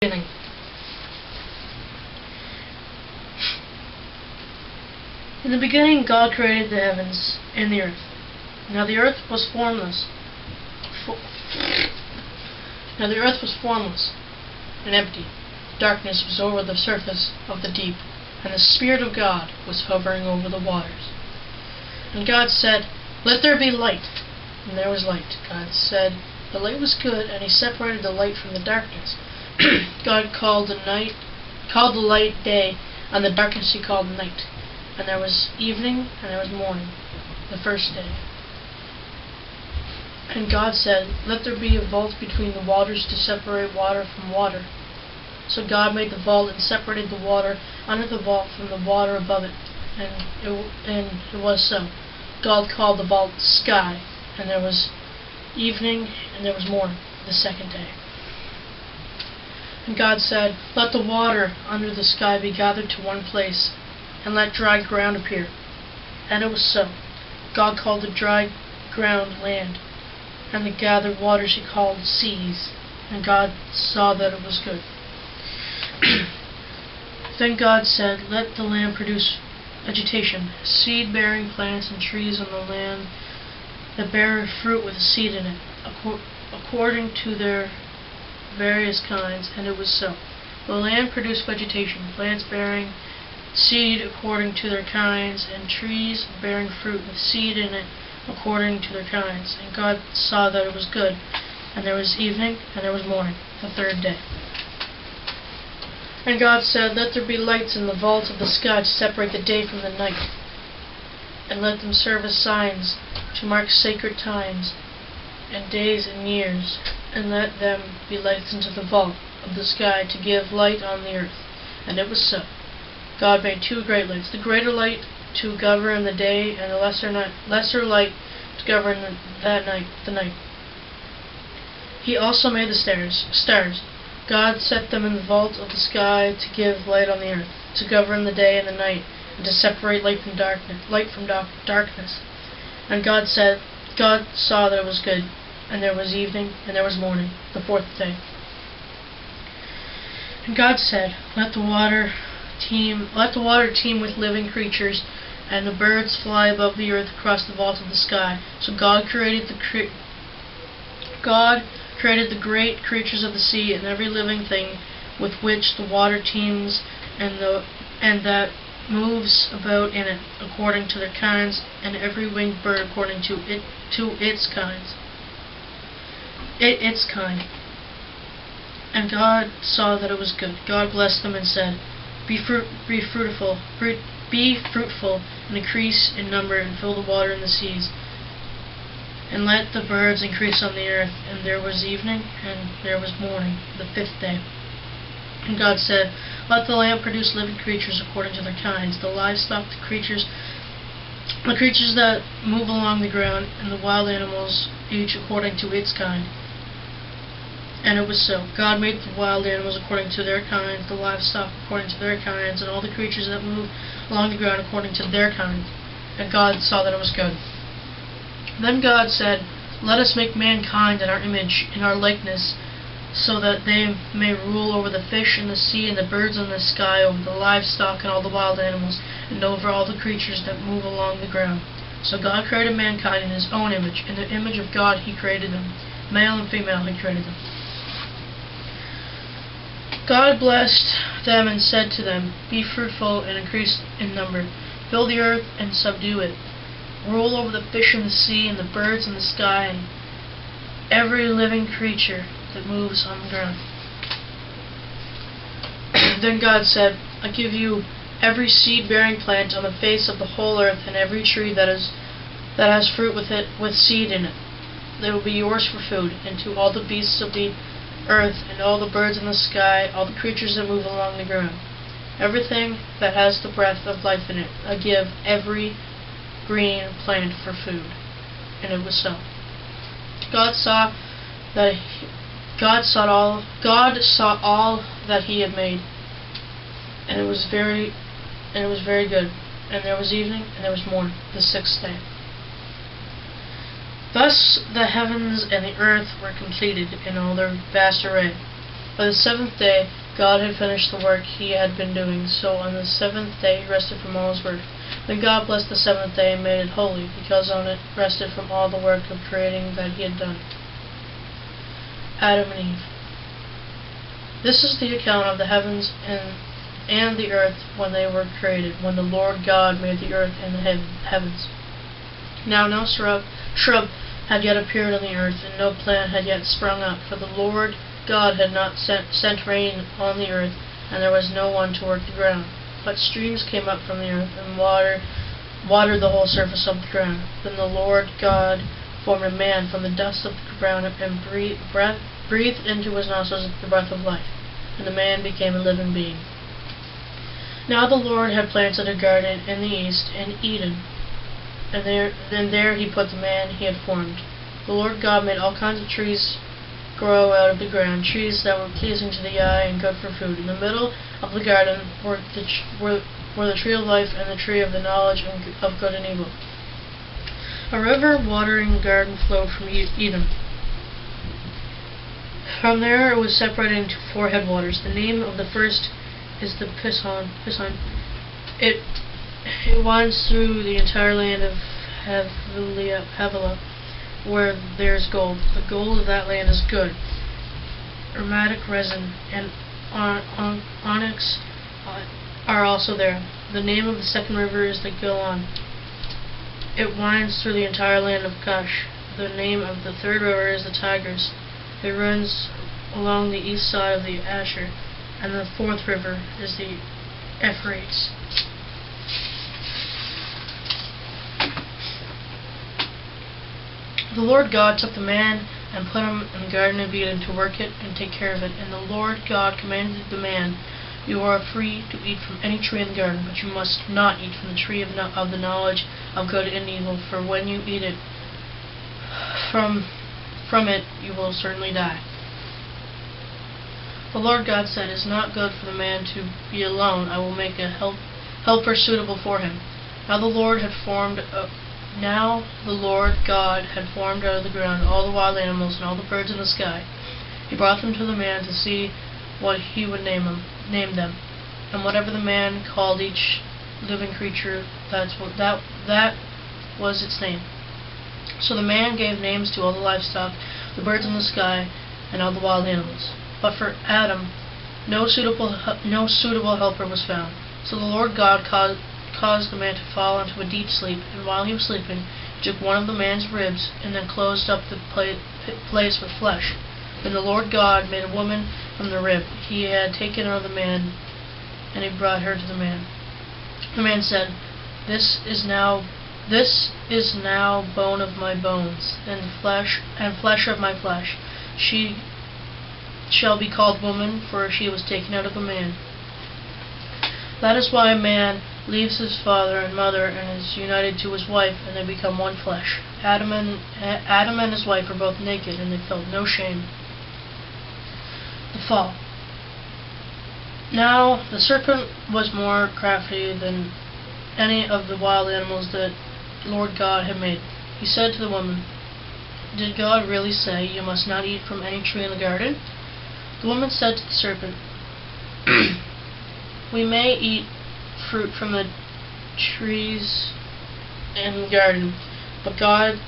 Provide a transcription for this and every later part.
Beginning. In the beginning, God created the heavens and the earth. Now the earth was formless. And empty. Darkness was over the surface of the deep, and the Spirit of God was hovering over the waters. And God said, "Let there be light." And there was light. God said, "The light was good," and He separated the light from the darkness. God called the light day, and the darkness He called night. And there was evening, and there was morning, the first day. And God said, "Let there be a vault between the waters to separate water from water." So God made the vault and separated the water under the vault from the water above it. And it was so. God called the vault sky, and there was evening, and there was morning, the second day. And God said, "Let the water under the sky be gathered to one place, and let dry ground appear." And it was so. God called the dry ground land, and the gathered waters He called seas. And God saw that it was good. Then God said, "Let the land produce vegetation, seed-bearing plants and trees on the land that bear fruit with seed in it, according to their various kinds." And it was so. The land produced vegetation, plants bearing seed according to their kinds, and trees bearing fruit with seed in it according to their kinds. And God saw that it was good. And there was evening, and there was morning, the third day. And God said, "Let there be lights in the vault of the sky to separate the day from the night, and let them serve as signs to mark sacred times and days and years, and let them be lights into the vault of the sky to give light on the earth." And it was so. God made two great lights, the greater light to govern the day, and the lesser light to govern the night. He also made the stars. God set them in the vault of the sky to give light on the earth, to govern the day and the night, and to separate light from darkness. And God saw that it was good. And there was evening, and there was morning, the fourth day. And God said, Let the water teem with living creatures, and the birds fly above the earth across the vault of the sky." So God created the great creatures of the sea, and every living thing with which the water teems, and that moves about in it, according to their kinds, and every winged bird according to its kind. And God saw that it was good. God blessed them and said, Be fruitful, and increase in number, and fill the water in the seas, and let the birds increase on the earth." And there was evening, and there was morning, the fifth day. And God said, "Let the land produce living creatures according to their kinds, the livestock, the creatures that move along the ground, and the wild animals, each according to its kind." And it was so. God made the wild animals according to their kinds, the livestock according to their kinds, and all the creatures that move along the ground according to their kinds. And God saw that it was good. Then God said, "Let us make mankind in our image, in our likeness, so that they may rule over the fish in the sea, and the birds in the sky, over the livestock and all the wild animals, and over all the creatures that move along the ground." So God created mankind in His own image. In the image of God He created them. Male and female He created them. God blessed them and said to them, "Be fruitful and increase in number. Fill the earth and subdue it. Rule over the fish in the sea, and the birds in the sky, and every living creature that moves on the ground." Then God said, "I give you every seed-bearing plant on the face of the whole earth, and every tree that has fruit with seed in it. They will be yours for food, and to all the beasts of the earth, and all the birds in the sky, all the creatures that move along the ground. Everything that has the breath of life in it, I give every green plant for food." And it was so. God saw all that He had made, and it was very good. And there was evening, and there was morning, the sixth day. Thus the heavens and the earth were completed in all their vast array. By the seventh day God had finished the work he had been doing, so on the seventh day he rested from all his work. Then God blessed the seventh day and made it holy, because on it rested from all the work of creating that he had done. Adam and Eve. This is the account of the heavens and the earth when they were created, when the Lord God made the earth and the heavens. Now no shrub had yet appeared on the earth, and no plant had yet sprung up, for the Lord God had not sent rain on the earth, and there was no one to work the ground. But streams came up from the earth, and watered the whole surface of the ground. Then the Lord God formed a man from the dust of the ground, and breathed into his nostrils the breath of life, and the man became a living being. Now the Lord had planted a garden in the east, in Eden, and there he put the man he had formed. The Lord God made all kinds of trees grow out of the ground, trees that were pleasing to the eye and good for food. In the middle of the garden were the tree of life and the tree of the knowledge of good and evil. A river watering the garden flowed from Eden. From there it was separated into 4 headwaters. The name of the first is the Pison. It winds through the entire land of Havilah, where there is gold. The gold of that land is good. Aromatic resin and onyx are also there. The name of the second river is the Gilon. It winds through the entire land of Cush. The name of the third river is the Tigris. It runs along the east side of the Asher. And the fourth river is the Euphrates. The Lord God took the man and put him in the Garden of Eden to work it and take care of it. And the Lord God commanded the man, "You are free to eat from any tree in the garden, but you must not eat from the tree of the knowledge of good and evil, for when you eat it from it you will certainly die." The Lord God said, "It is not good for the man to be alone. I will make a helper suitable for him." Now the Lord God had formed out of the ground all the wild animals and all the birds in the sky. He brought them to the man to see what he would name them. And whatever the man called each living creature, that was its name. So the man gave names to all the livestock, the birds in the sky, and all the wild animals. But for Adam, no suitable helper was found. So the Lord God caused the man to fall into a deep sleep, and while he was sleeping, he took one of the man's ribs, and then closed up the place with flesh. Then the Lord God made a woman from the rib he had taken out of the man, and he brought her to the man. The man said, This is now bone of my bones, and flesh of my flesh. She shall be called woman, for she was taken out of a man. That is why a man leaves his father and mother and is united to his wife, and they become one flesh. Adam and his wife were both naked, and they felt no shame. The fall. Now the serpent was more crafty than any of the wild animals that Lord God had made. He said to the woman, "Did God really say you must not eat from any tree in the garden?" The woman said to the serpent, "We may eat fruit from the trees in the garden, but God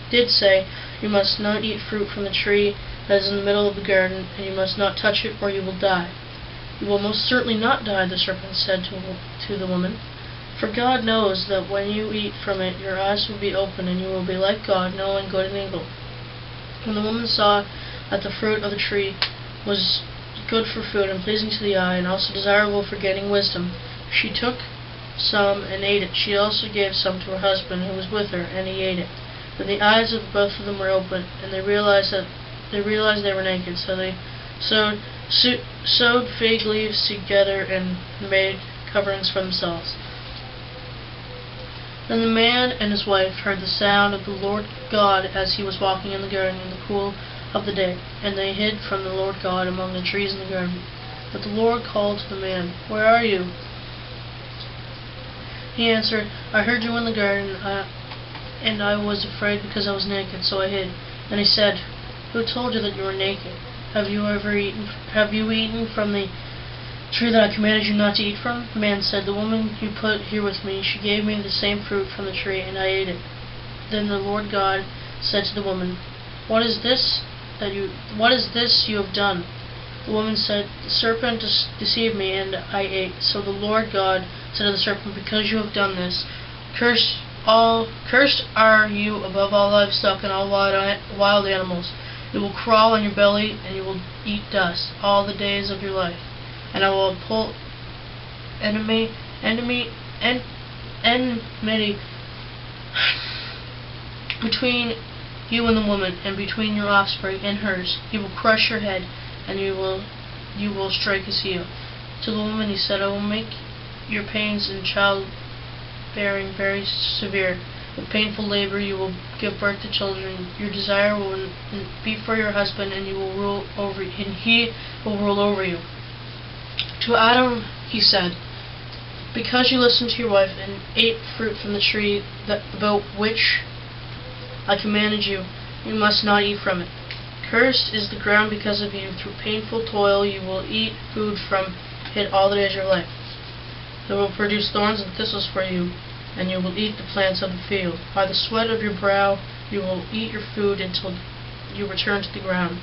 did say, you must not eat fruit from the tree that is in the middle of the garden, and you must not touch it, or you will die." "You will most certainly not die," the serpent said to the woman, "for God knows that when you eat from it, your eyes will be open, and you will be like God, knowing good and evil." When the woman saw that the fruit of the tree was good for food and pleasing to the eye, and also desirable for gaining wisdom, she took some and ate it. She also gave some to her husband who was with her, and he ate it. Then the eyes of both of them were opened, and they realized they were naked. So they sewed fig leaves together and made coverings for themselves. Then the man and his wife heard the sound of the Lord God as he was walking in the garden in the cool of the day, and they hid from the Lord God among the trees in the garden. But the Lord called to the man, "Where are you?" He answered, "I heard you in the garden, and I was afraid because I was naked, so I hid." Then he said, "Who told you that you were naked? Have you eaten from the tree that I commanded you not to eat from? The man said, The woman you put here with me, she gave me the same fruit from the tree, and I ate it. Then the Lord God said to the woman, What is this you have done? The woman said, The serpent deceived me, and I ate. So the Lord God said to the serpent, Because you have done this, cursed are you above all livestock and all wild animals. You will crawl on your belly, and you will eat dust all the days of your life. And I will put enmity between you and the woman, and between your offspring and hers. He will crush your head, and you will strike his heel. To the woman he said, I will make your pains in childbearing very severe. With painful labor you will give birth to children. Your desire will be for your husband, and he will rule over you. To Adam he said, Because you listened to your wife and ate fruit from the tree about which I commanded you, you must not eat from it. Cursed is the ground because of you. Through painful toil you will eat food from it all the days of your life. It will produce thorns and thistles for you, and you will eat the plants of the field. By the sweat of your brow you will eat your food until you return to the ground,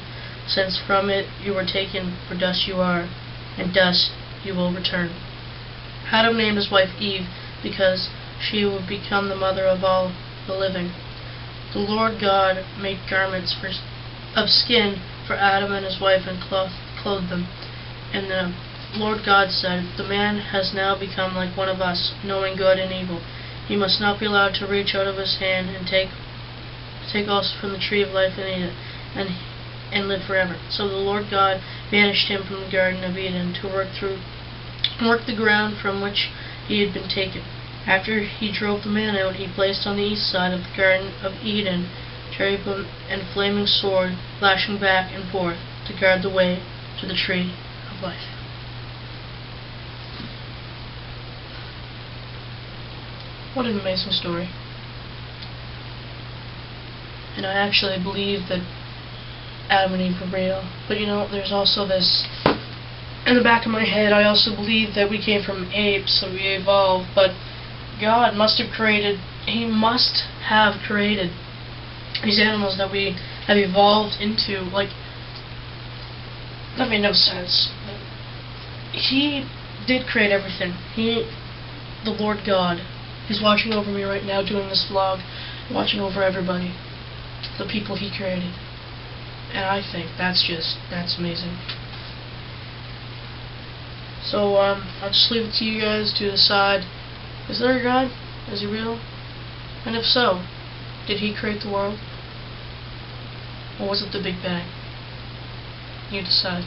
since from it you were taken, for dust you are, and dust you will return. Adam named his wife Eve, because she would become the mother of all the living. The Lord God made garments of skin for Adam and his wife, and clothed them. And the Lord God said, The man has now become like one of us, knowing good and evil. He must not be allowed to reach out of his hand and take also from the tree of life and eat it, and live forever. So the Lord God banished him from the Garden of Eden to work the ground from which he had been taken. After he drove the man out, he placed on the east side of the Garden of Eden cherubim and flaming sword, flashing back and forth to guard the way to the tree of life. What an amazing story. And I actually believe that Adam and Eve were real. But there's also this in the back of my head. I also believe that we came from apes, so we evolved. But God must have created these animals that we have evolved into. Like, that made no sense. He did create everything. The Lord God, He's watching over me right now doing this vlog, watching over everybody, the people He created. And I think that's amazing. So, I'll just leave it to you guys to decide, is there a God? Is He real? And if so, did He create the world? Or was it the Big Bang? You decide.